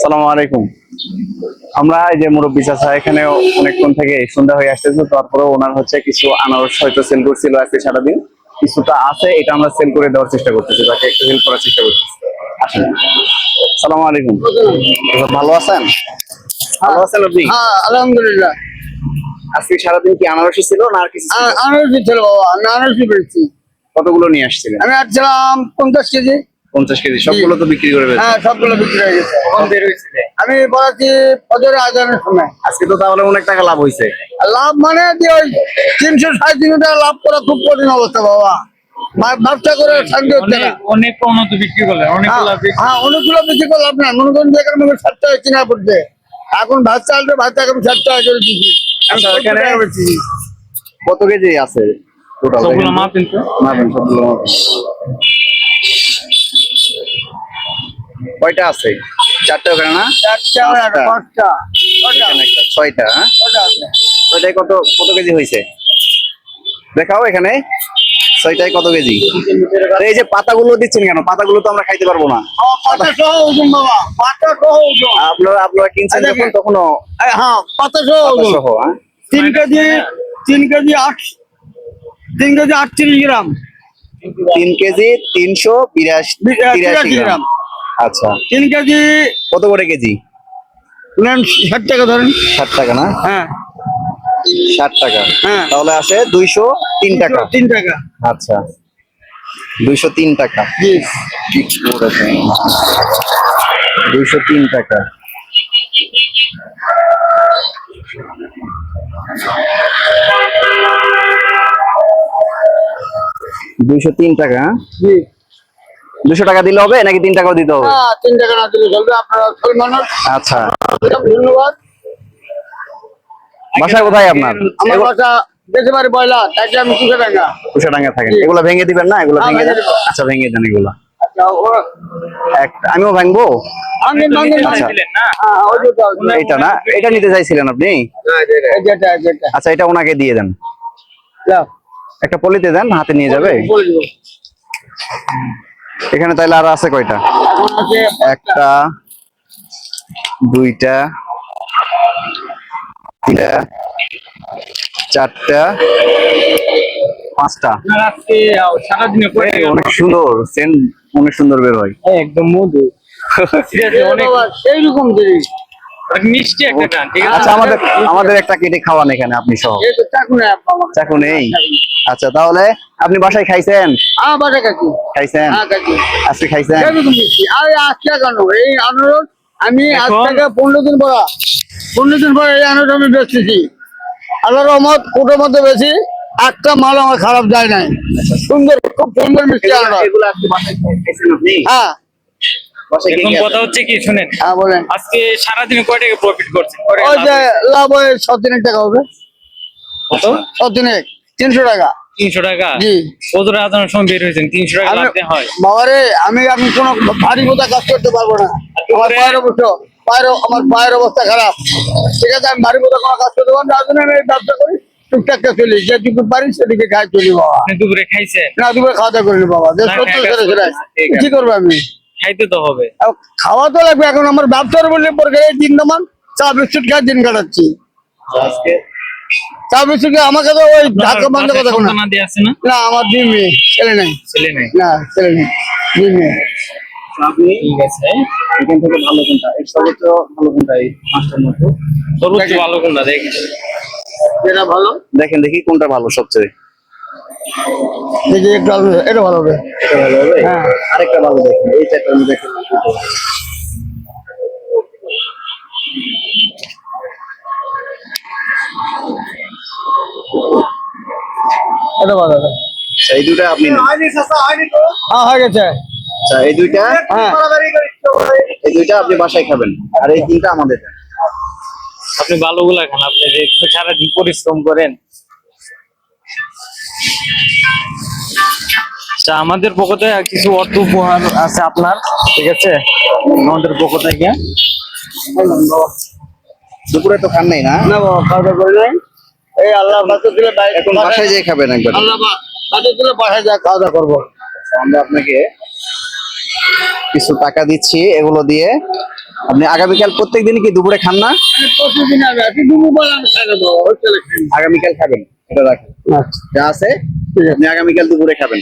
আসসালামু আলাইকুম। আমরা এই যে মুরব্বী চাচা এখানে অনেকক্ষণ থেকে সন্ধ্যা হয়ে আসতেছে, তারপরে ওনার হচ্ছে কিছু আনারস হয়তো সেল করছিল আজকে সারাদিন, কিছুটা আছে, এটা আমরা সেল করে দেওয়ার চেষ্টা করতেছি, তাকে একটু হেল্প করার চেষ্টা করতেছি। আসেন। আসসালামু আলাইকুম। ভালো আছেন? ভালো আছেন আপনি? হ্যাঁ, আলহামদুলিল্লাহ। আজকে সারাদিন কি আনারসই ছিল না আর কিছু ছিল? আনারসই ছিল বাবা, আমি আনারসই পেয়েছি। কতগুলো নিয়ে আসছিলেন? আমি আসছিলাম 50 কেজি। 50 কেজি সবগুলো তো বিক্রি করে ফেলছেন? হ্যাঁ, সবগুলো বিক্রি হয়ে গেছে। কখন বের হয়েছিল? আমি বলাছি ফজরের আজানের সময়। আজকে তো তাহলে অনেক টাকা লাভ হয়েছে। লাভ মানে যে ওই 300-350 টাকা লাভ করা খুব কঠিন অবস্থা বাবা। ব্যবসা করে শান্তি হচ্ছে না। অনেক উন্নত বিক্রি করলে হ্যাঁ, অনেকগুলো বিক্রি করে লাভ নাই। মনে করেন যে এখানে 60 টাকা কিনা পড়ছে, এখন ভাত চালটা ভাত টাকা 60 টাকা করে দিচ্ছি। আচ্ছা, এখানে কত কেজি আছে টোটাল? সবগুলো মাপেন তো? মাপেন, সবগুলো মাপেন। কয়টা আছে? 4টা ওখানে না? 4টা, 5টা, 6টা, এখানে একটা 6টা। হ্যাঁ, 6টা আছে। 6টায় কত কত কেজি হয়েছে দেখাও এখানে। 6টায় কত কেজি? আর এই যে পাতাগুলো দিচ্ছেন কেন? পাতাগুলো তো আমরা খাইতে পারবো না। পাতা সহ ওজন বাবা, পাতা সহ ওজন। আপনারা কিনছেন যখন তখনও হ্যাঁ, পাতা সহ পাতা ওজন। সহ? হ্যাঁ, 3 কেজি 38 গ্রাম। 3 কেজি 383 গ্রাম। আচ্ছা, 3 কেজি কত করে কেজি? নেন 60 টাকা ধরেন। 60 টাকা না? হ্যাঁ 60 টাকা। হ্যাঁ, তাহলে আসে 203 টাকা। 3 টাকা। আচ্ছা, 203 টাকা। জি, 203 টাকা। টাকা। জি। 200 টাকা দিলে হবে নাকি 3 টাকাও দিতে হবে? না, 3 টাকা না দিলে চলবে। আপনারা সব মানুষ। আচ্ছা, ধন্যবাদ। বাসা কোথায় আপনার? আমার বাসা দেশে বাড়ি বয়লা, তাকে আমি কুশাডাঙ্গা। কুশাডাঙ্গা থাকেন? এগুলা ভেঙে দিবেন না? এগুলা হ্যাঁ, ভেঙে দেন। ভেঙে দেব। আচ্ছা, ভেঙে দেন এগুলা। আচ্ছা, আমিও ভাঙবো? আমি ভাঙেন না। আচ্ছা। দিলেন না? হ্যাঁ, ওই যে তো। এটা না, এটা নিতে চাইছিলেন আপনি? যেটা। আচ্ছা, এটা ওনাকে দিয়ে দেন। যাও, একটা পলিতে দেন, হাতে নিয়ে যাবে। বলে দেবো। এখানে তাইলে আর আছে কয়টা? এখন আছে 1টা 2টা 3টা 4টা 5টা। আপনার আজকে সারাদিনে কয়টা অনেক সুন্দর সেন্ট, অনেক সুন্দর বের হয়। একদম মধু। সিরিয়াসলি অনেক বাবা, এইরকম জিনিস। মিষ্টি একটা গান, ঠিক আছে? আচ্ছা, আমাদের একটা কেটে খাওয়ান এখানে আপনি সহ। এই তো চাকু নেই আমার। চাকু নেই? আচ্ছা, তাহলে আপনি বাসায় খাইছেন? বাটা কাকি। খাইছেন? হ্যাঁ, কাকি। আজকে খাইছেন? এইরকম মিষ্টি। আরে আজকে কেন? এই আনারস আমি আজ এখন? থেকে 15 দিন পরে এই আনারস আমি বেচতেছি। আল্লাহর রহমত, কোটোর মধ্যে বেশি একটা মাল আমার খারাপ যায় নাই। সুন্দর, খুব সুন্দর মিষ্টি আনারস। এগুলো আজকে বাসায় খাইছেন আপনি? হ্যাঁ বাসায় এখন কি কথা হচ্ছে কি শুনেন, হ্যাঁ, বলেন। আজকে সারাদিনে কয় টাকা প্রফিট করছেন? ওই যে লাভ হয় 6 টাকা হবে। কত? 6 300 টাকা। 300 টাকা? জি। ওদের আদানের সময় বের হয়েছেন, 300 টাকা লাভ দিয়ে হয়? বাবারে, আমি কোনো ভারী বোঝা কাজ করতে পারবো না। আমার পায়ের অবস্থা খারাপ। ঠিক আছে, আমি ভারী বোঝা কোনো কাজ করতে পারবো না। তার জন্য আমি এই ব্যবসা করি, টুকটাক চলি, যেটুকু পারি সেদিকে খাই চলি বাবা। আপনি দুপুরে খাইছেন? না, দুপুরে খাওয়া দাওয়া করিনি বাবা। যে না, 70 খাই সেরে ঠিক আছে। কি করবো আমি? খাইতে তো হবে। খাওয়া তো লাগবে। এখন আমার ব্যবসার বললে পরে দিন দামান চা বিস্কুট খাই দিন কাটাচ্ছি। আজকে চা বিস্কুট আমাকে তো ওই ঢাকা বন্ধ কথা কোনো। সন্তানাদি আছে না? না, আমার 2 মেয়ে, ছেলে নাই। ছেলে নেই? না, ছেলে নেই, 2 মেয়ে। আপনি ঠিক আছে। এখান থেকে ভালো কোনটা? এর সর্বোচ্চ ভালো কোনটা এই 5টার মধ্যে? সর্বোচ্চ ভালো কোনটা দেখেন? যেটা ভালো দেখেন দেখি কোনটা ভালো সবচেয়ে। দেখি একটু এটা ভালো হবে। এটা ভালো হবে? হ্যাঁ। আরেকটা ভালো দেখেন, এই চারটার মধ্যে দেখেন। এটা ভালো হবে। আচ্ছা, এই দুইটা আপনি নেন। হ্যাঁ, হয়ে গেছে। আচ্ছা, এই দুইটা হ্যাঁ, আপনি বাসায় খাবেন, আর এই 3টা আমাদের দেন। আপনি ভালোগুলা খান, আপনি যে সারাদিন পরিশ্রম করেন। আচ্ছা, আমাদের পক্ষ থেকে কিছু অর্থ উপহার আছে আপনার, ঠিক আছে? আমাদের পক্ষ থেকে দুপুরে তো খান নাই না? না বাবা, খাওয়া দাওয়া করি নাই। এই আল্লাহ বাঁচতে দিলে এখন বাসায় যেয়ে খাবেন একবার। আল্লাহ বাঁচতে দিলে বাসায় যা খাওয়া দাওয়া করবো। আমরা আপনাকে কিছু টাকা দিচ্ছি, এগুলো দিয়ে আপনি আগামীকাল প্রত্যেকদিনই কি দুপুরে খান না? আমি প্রতিদিন আমি আছি দুপুরবেলা আমি খাই দেবো হোটেলে খাই আগামীকাল খাবেন, এটা রাখেন। যা আছে আপনি আগামীকাল দুপুরে খাবেন,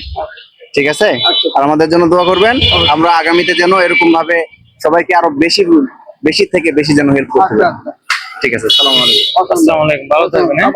ঠিক আছে? আর আমাদের জন্য দোয়া করবেন, আমরা আগামীতে যেন এরকম ভাবে সবাইকে আরো বেশি বেশি থেকে বেশি যেন হেল্প করতে পারি। ঠিক আছে, আসসালামু আলাইকুম। আসসালামু আলাইকুম, ভালো থাকবেন। হ্যাঁ?